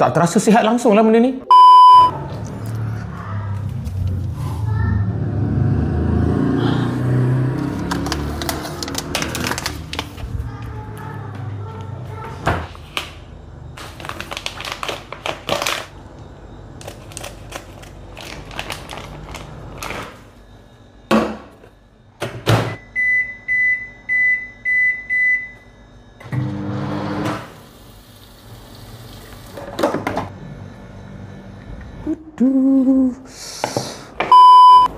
Tak terasa sihat langsung lah benda ni.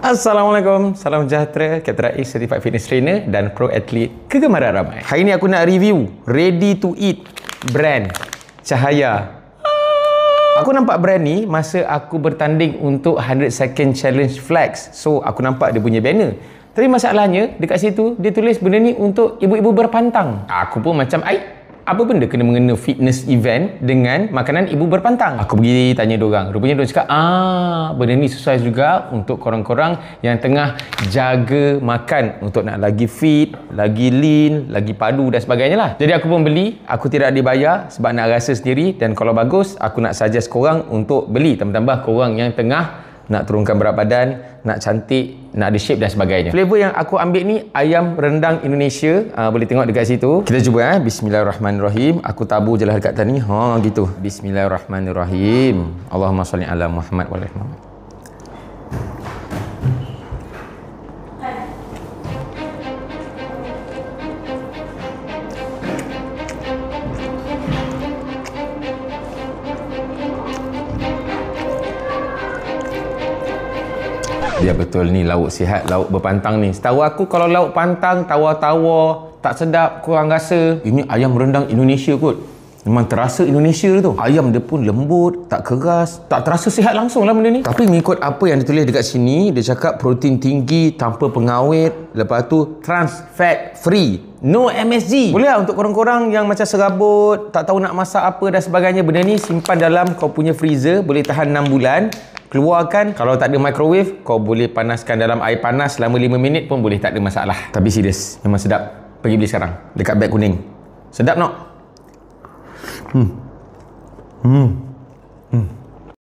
Assalamualaikum, salam sejahtera, Captain Rais, Certified Fitness Trainer dan Pro Athlete kegemaran ramai. Hari ni aku nak review ready to eat brand Cahaya. Aku nampak brand ni masa aku bertanding untuk 100 Second Challenge Flex. So aku nampak dia punya banner. Tapi masalahnya dekat situ dia tulis benda ni untuk ibu-ibu berpantang. Aku pun macam, apa benda kena mengena fitness event dengan makanan ibu berpantang? Aku pergi tanya diorang. Rupanya diorang cakap, benda ni sesuai juga untuk korang-korang yang tengah jaga makan untuk nak lagi fit, lagi lean, lagi padu dan sebagainya lah. Jadi aku pun beli. Aku tidak dibayar sebab nak rasa sendiri, dan kalau bagus aku nak suggest korang untuk beli, tambah-tambah korang yang tengah nak turunkan berat badan, nak cantik, nak ada shape dan sebagainya. Flavor yang aku ambil ni ayam rendang Indonesia. Boleh tengok dekat situ. Kita cuba Bismillahirrahmanirrahim. Aku tabur je lah dekat tadi. Gitu. Bismillahirrahmanirrahim. Allahumma salli ala Muhammad wa ala Muhammad. Ya betul, ni lauk sihat, lauk berpantang ni. Setahu aku kalau lauk pantang, tawar-tawar, tak sedap, kurang rasa. Ini ayam rendang Indonesia kot. Memang terasa Indonesia tu. Ayam dia pun lembut, tak keras, tak terasa sihat langsung lah benda ni. Tapi mengikut apa yang ditulis dekat sini, dia cakap protein tinggi, tanpa pengawet, lepas tu trans fat free, no MSG. Boleh lah untuk korang-korang yang macam serabut, tak tahu nak masak apa dan sebagainya. Benda ni simpan dalam kau punya freezer, boleh tahan 6 bulan. Keluarkan, kalau tak ada microwave, kau boleh panaskan dalam air panas selama 5 minit pun boleh, tak ada masalah. Tapi serius, memang sedap. Pergi beli sekarang dekat beg kuning. Sedap nak?